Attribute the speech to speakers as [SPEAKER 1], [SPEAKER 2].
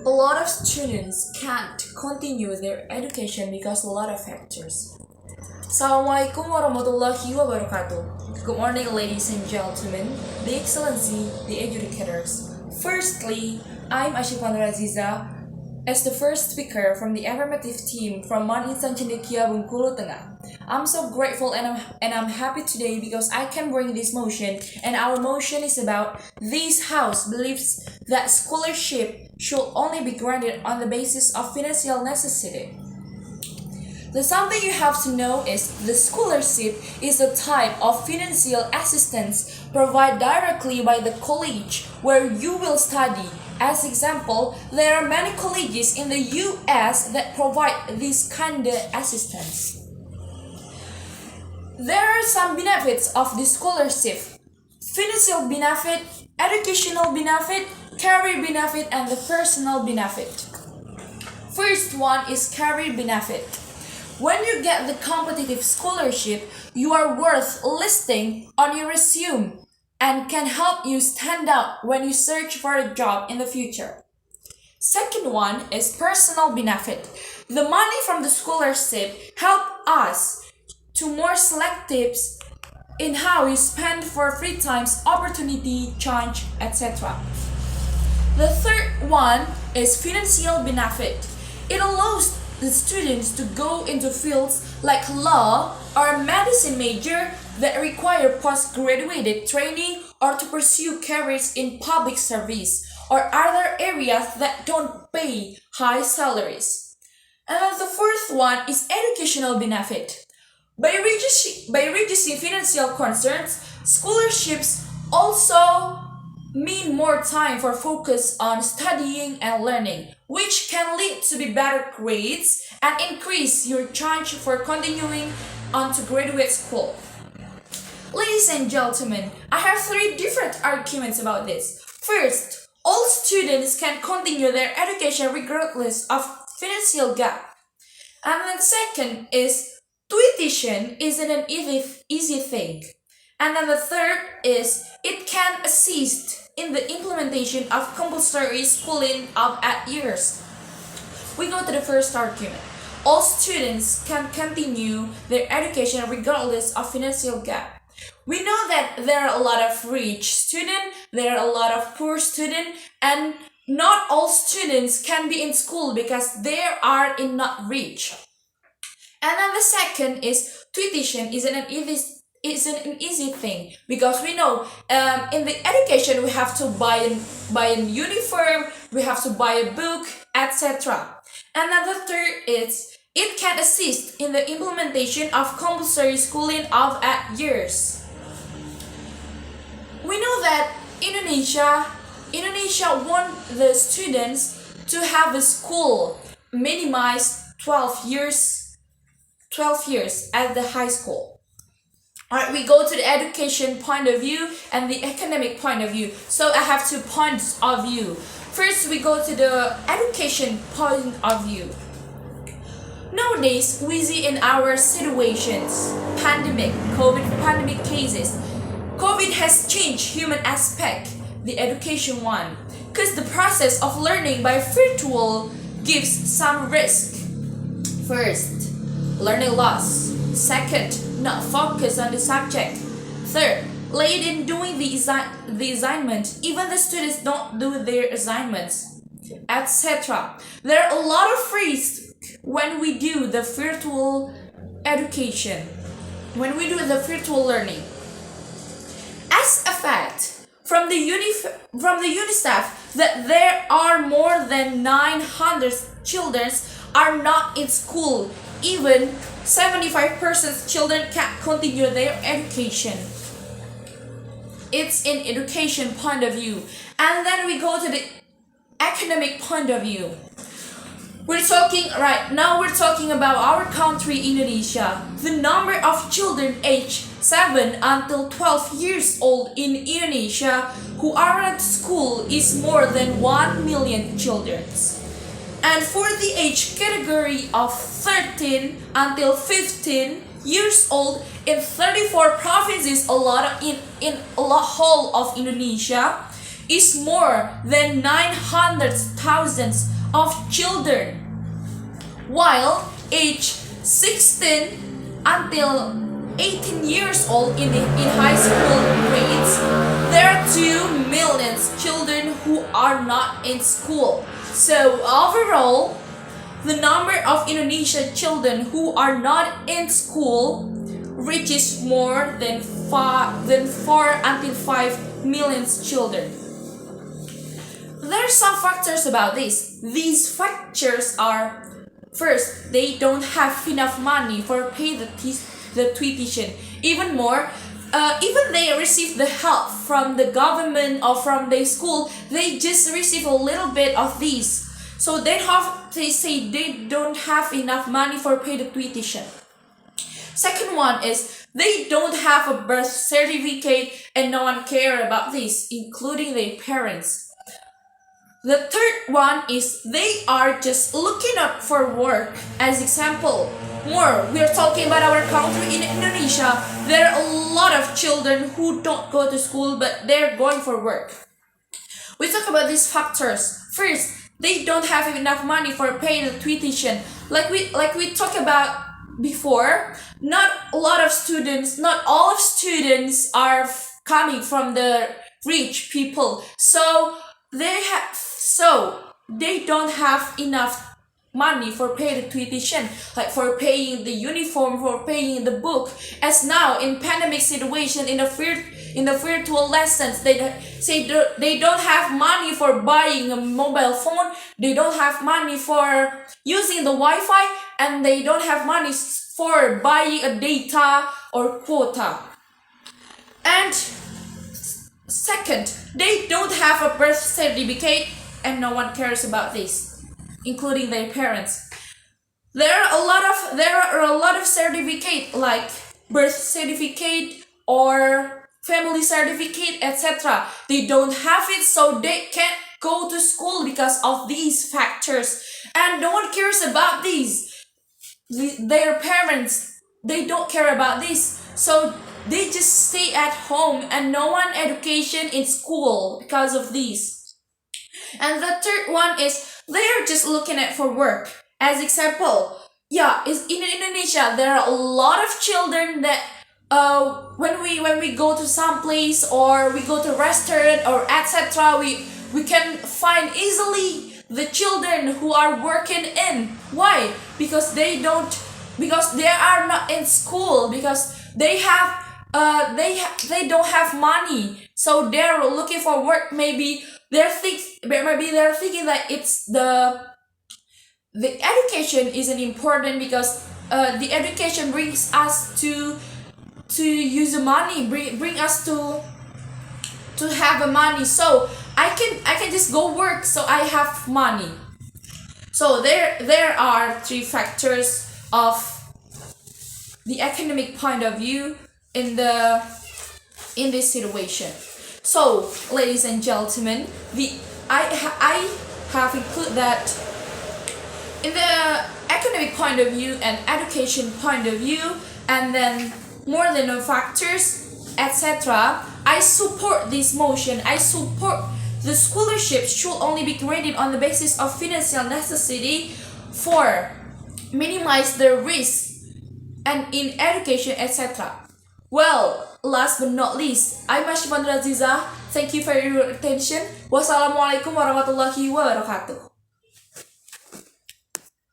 [SPEAKER 1] A lot of students can't continue their education because a lot of factors. Assalamualaikum warahmatullahi wabarakatuh. Good morning, ladies and gentlemen, the excellency, the educators. Firstly, I'm Syifa Nurazizah as the first speaker from the affirmative team from INSAN CENDEKIA BENGKULU Tengah. I'm so grateful and I'm happy today because I can bring this motion, and our motion is about this house believes that scholarship should only be granted on the basis of financial necessity. The something you have to know is the scholarship is a type of financial assistance provided directly by the college where you will study. As example, there are many colleges in the US that provide this kind of assistance. There are some benefits of this scholarship: financial benefit, educational benefit, career benefit, and the personal benefit. First one is career benefit. When you get the competitive scholarship, you are worth listing on your resume and can help you stand out when you search for a job in the future. Second one is personal benefit. The money from the scholarship help us to more selective in how we spend for free times, opportunity, chance, etc. The third one is financial benefit. It allows the students to go into fields like law or medicine major that require postgraduate training, or to pursue careers in public service or other areas that don't pay high salaries. And then the fourth one is educational benefit. By reducing financial concerns, scholarships also mean more time for focus on studying and learning, which can lead to be better grades and increase your chance for continuing on to graduate school. Ladies and gentlemen, I have three different arguments about this. First, all students can continue their education regardless of financial gap. And then second is tuition isn't an easy thing. And then the third is it can assist in the implementation of compulsory schooling of 8 years. We go to the first argument. All students can continue their education regardless of financial gap. We know that there are a lot of rich students, there are a lot of poor students, and not all students can be in school because they are not rich. And then the second is tuition isn't an easy thing, because we know in the education we have to buy a uniform, we have to buy a book, etc. And then the third is it can assist in the implementation of compulsory schooling of 8 years. We know that Indonesia want the students to have a school minimized 12 years at the high school. Alright, we go to the education point of view and the academic point of view. So I have 2 points of view. First, we go to the education point of view. Nowadays, we see in our situations, COVID pandemic cases, COVID has changed human aspect, the education one, because the process of learning by virtual gives some risk. First, learning loss. Second, not focus on the subject. Third, late in doing the assignment, even the students don't do their assignments, etc. There are a lot of risks when we do the virtual education, when we do the virtual learning. As a fact, from the UNICEF, that there are more than 900 children are not in school. Even 75% children can't continue their education. It's in education point of view. And then we go to the academic point of view. We're talking about our country, Indonesia. The number of children aged 7 until 12 years old in Indonesia who are at school is more than 1 million children. And for the age category of 13 until 15 years old in 34 provinces, in whole of Indonesia, is more than 900,000 of children, while age 16 until 18 years old in high school grades, there are 2 million children who are not in school. So overall, the number of Indonesian children who are not in school reaches more than 4 until 5 million children. There are some factors about this. These factors are: first, they don't have enough money for pay the tuition. Even more, even they receive the help from the government or from the school, they just receive a little bit of these. So they say they don't have enough money for pay the tuition. Second one is they don't have a birth certificate and no one care about this, including their parents. The third one is they are just looking up for work. As example, we are talking about our country in Indonesia. There are a lot of children who don't go to school but they're going for work. We talk about these factors. First, they don't have enough money for paying the tuition. Like we talked about before, not all of students are coming from the rich people. So they don't have enough money for paying the tuition, like for paying the uniform, for paying the book. As now in pandemic situation, in the virtual lessons, they don't have money for buying a mobile phone, they don't have money for using the Wi-Fi, and they don't have money for buying a data or quota. And second, they don't have a birth certificate and no one cares about this, including their parents. There are a lot of certificate like birth certificate or family certificate, etc. They don't have it, so they can't go to school because of these factors, and no one cares about these. Their parents, they don't care about this, so they just stay at home and no one education in school because of these. And the third one is they are just looking at for work. As example, is in Indonesia there are a lot of children that when we go to some place or we go to restaurant or etc., we can find easily the children who are working in. Why? Because they are not in school, because they don't have money, so they're looking for work. Maybe they're thinking that it's the education isn't important, because the education brings us to use the money, bring us to have a money, so I can just go work, so I have money. So there are 3 factors of the academic point of view in this situation. So, ladies and gentlemen, I have included that in the academic point of view and education point of view, and then more than the factors, etc. I support this motion. I support the scholarship should only be graded on the basis of financial necessity for minimize the risk and in education, etc. Well, last but not least, I'm Nurazizah. Thank you for your attention. Wassalamualaikum warahmatullahi wabarakatuh.